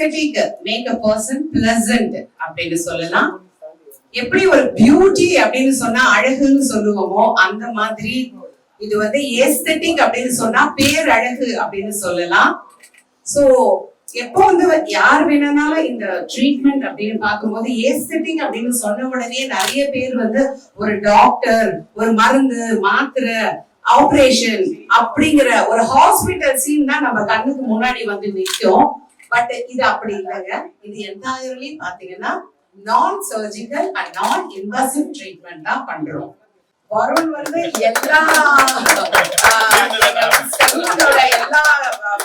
Aesthetic make a person pleasant அப்படின்னு சொல்லலாம். எப்படி ஒரு பியூட்டி அப்படின்னு சொன்னா அழகுன்னு சொல்லுவோமோ அந்த மாதிரி இது வந்து ஏஸ்தெட்டிக் அப்படின்னு சொன்னா பேரழகு அப்படின்னு சொல்லலாம். சோ எப்போ வந்து யார் வேணாலும் இந்த ட்ரீட்மெண்ட் அப்படின்னு பார்க்கும்போது ஏஸ்தெட்டிக் அப்படின்னு சொன்ன உடனே நிறைய பேர் வந்து ஒரு டாக்டர், ஒரு மருந்து, மாத்திரை, ஆபரேஷன் அப்படிங்கிற ஒரு ஹாஸ்பிட்டல் சீன் தான் நம்ம கண்ணுக்கு முன்னாடி வந்து நிற்கும். பட் இது அப்படி இல்லைங்க. இது என்டையர்லி பாத்தீங்கன்னா நான் சர்ஜிக்கல் அண்ட் நான் இன்வசிவ் ட்ரீட்மெண்ட் தான் பண்றோம். வருண் வந்து எல்லா எல்லா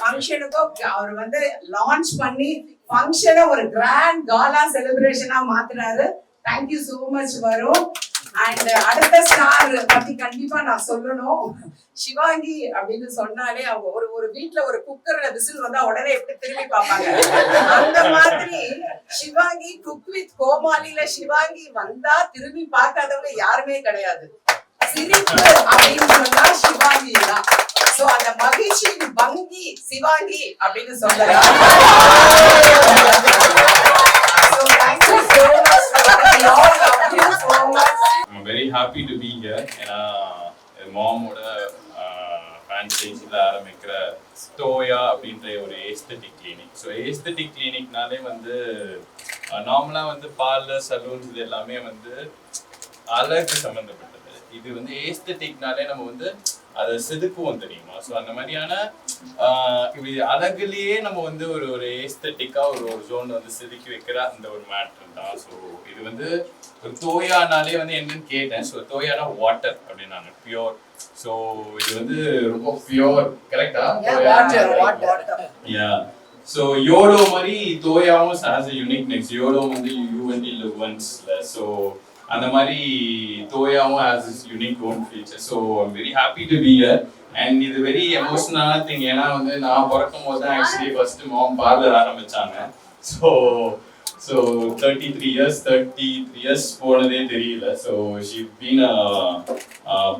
ஃபங்க்ஷனுக்கும் அவர் வந்து லான்ச் பண்ணி ஃபங்க்ஷனை ஒரு கிராண்ட் காலா செலிப்ரேஷனா மாத்துறாரு. Thank you so much Varun. And அடுத்த ஸ்டார் பத்தி கண்டிப்பா நான் சொல்லணும். சிவாங்கி அப்படின்னு சொன்னாலே அவங்க ஒரு வீட்டுல ஒரு குக்கர்ல விசில் வந்தா உடனே எப்படி திரும்பி பார்ப்பாங்க, அந்த மாதிரி சிவாங்கி குக் வித் கோமாளில சிவாங்கி வந்தா திரும்பி பார்க்காதவங்க யாருமே கிடையாது. சிரிப்பு அப்படின்னு சொன்னா சிவாங்கி தான். சோ அந்த மகிழ்ச்சியின் பங்கி சிவாங்கி அப்படின்னு சொல்லலாம். So thank you so much. We all love you so much. I'm very happy to be here. ஏன்னா மாமோட ஃப்ரான்ச்சைஸில் ஆரம்பிக்கிற ஸ்டோயா அப்படின்ற ஒரு ஏஸ்தெட்டிக் கிளினிக். ஸோ ஏஸ்தெட்டிக் கிளினிக்னாலே வந்து நார்மலாக வந்து பார்லர், சலூன்ஸ் இது எல்லாமே வந்து அழகு சம்மந்தப்பட்டது. இது வந்து ஏஸ்தெட்டிக்னாலே நம்ம வந்து அதை செதுக்குவோம் தெரியுமா. ஸோ அந்த மாதிரியான இது அழகுலேயே நம்ம வந்து ஒரு ஏஸ்தெட்டிக்காக ஒரு ஜோன் வந்து செதுக்கி வைக்கிற அந்த ஒரு மேட்டர் தான். ஸோ இது வந்து ஒரு தோயானாலே வந்து என்னன்னு கேட்டேன். ஸோ தோயானா வாட்டர் அப்படின்னாங்க, பியோர். ஸோ இது வந்து ரொம்ப பியோர், கரெக்டா? யா. ஸோ யோலோ மாதிரி தோயாவும் ஹேஸ் a uniqueness. யோலோ வந்து யூ வந்து live once-ல. ஸோ அந்த மாதிரி தோயாவும் has this unique own feature. So I'm very happy to be here. And இது வெரி எமோஷனலான திங். ஏன்னா வந்து நான் பிறக்கும் போது தான் ஆக்சுவலி ஃபர்ஸ்ட் மாம் பார்லர் ஆரம்பிச்சாங்க. ஸோ 33 years போனதே தெரியல. So she been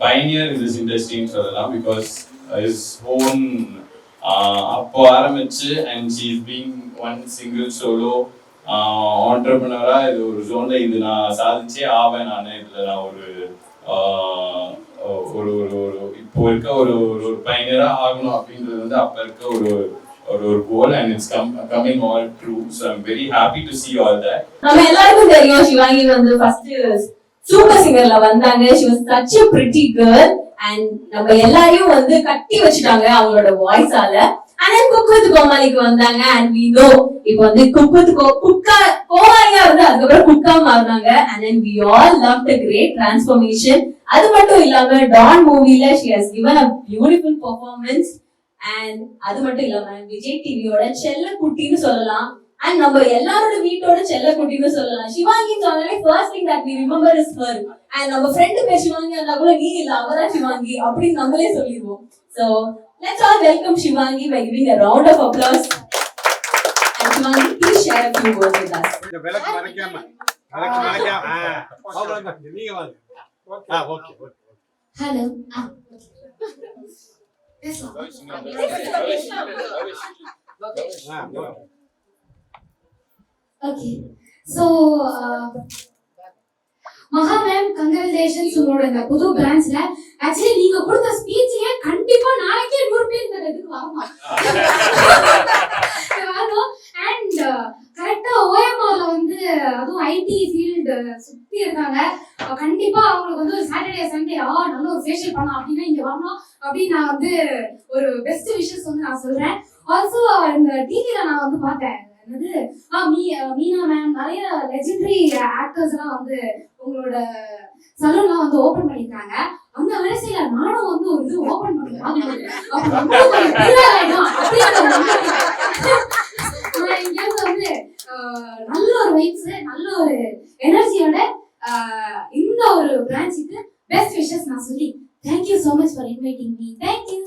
pioneer in this industry சொல்லலாம். பிகாஸ் his own அப்போ ஆரம்பிச்சு and she's being one single solo entrepreneur-ஆ இது ஒரு ஜோன்ல இது நான் சாதிச்சே ஆவேன். நான் இதுல நான் ஒரு இப்போ இருக்க ஒரு பையனரா ஆகணும் அப்படின்றது வந்து அப்ப இருக்க ஒரு goal. And it's coming all true. So I am very happy to see all that. நம்ம எல்லாருக்கும் தெரியும் சிவாங்கி வந்து ஃபர்ஸ்ட் சூப்பர் சிங்கர்ல வந்தாங்க. she was such a pretty girl and நம்ம எல்லாரையும் வந்து கட்டி வச்சிட்டாங்க அவங்களோட வாய்ஸால. and then cook with கோமாளிக்கு வந்தாங்க and we know இப்போ வந்து cook with கோமாளியா வந்து அதுக்கப்புறம் குக்கா மாறினாங்க. and then we all loved the great transformation. அது மட்டும் இல்லாம டான் மூவில she has given a beautiful performance. and அது மட்டும் இல்லாம விஜய் டிவியோட செல்ல குட்டின்னு சொல்லலாம். and நம்ம எல்லாரோட வீட்டோட செல்ல குட்டின்னு சொல்லலாம். சிவாங்கி சொன்னாலே first thing that we remember is her. and நம்ம ஃப்ரெண்ட் பேர் சிவாங்கி இருந்தா கூட நீ இல்ல அவதான் சிவாங்கி அப்படின்னு நம்மளே சொல்லிடுவோம். so let's all welcome Shivangi by giving a round of applause. and Shivangi, please share a few words with us. இந்த விளக்கு மறைக்காம நீங்க வாங்க. ஓகே. hello. Okay. So மகா மேம், கங்க்ராச்சுலேஷன்ஸ் உங்களோட இந்த புது பிரான்ச்ல. ஆக்சுவலி நீங்க கொடுத்த ஸ்பீச்லயே கண்டிப்பா நாளைக்கே 100 பேர் இந்த இதுக்கு வரணும். அண்ட் கரெக்டா ஓஎம்ஆர்ல வந்து அதுவும் ஐடி ஃபீல்டு சுத்தி இருக்காங்க. கண்டிப்பா அவங்களுக்கு வந்து சாட்டர்டே சண்டே நல்ல ஒரு ஃபேஷியல் பண்ணலாம் அப்படின்னா இங்க வரணும் அப்படின்னு நான் வந்து ஒரு பெஸ்ட் விஷஸ் வந்து நான் சொல்றேன். ஆல்சோ இந்த டிவில நான் வந்து பார்த்தேன் மீனா மேம் நிறைய லெஜெண்டரி ஆக்டர்ஸ் எல்லாம் வந்து உங்களோட சலூன்லாம் வந்து ஓபன் பண்ணிருக்காங்க. அந்த வரிசையில நானும் வந்து ஒரு இது ஓபன் பண்ணிருக்கேன். இங்க இருந்து வந்து நல்ல ஒரு வைப்ஸ், நல்ல ஒரு எனர்ஜியோட இந்த ஒரு பிரான்ச்சுக்கு பெஸ்ட் விஷஸ் நான் சொல்லி thank you so much for inviting me. Thank you.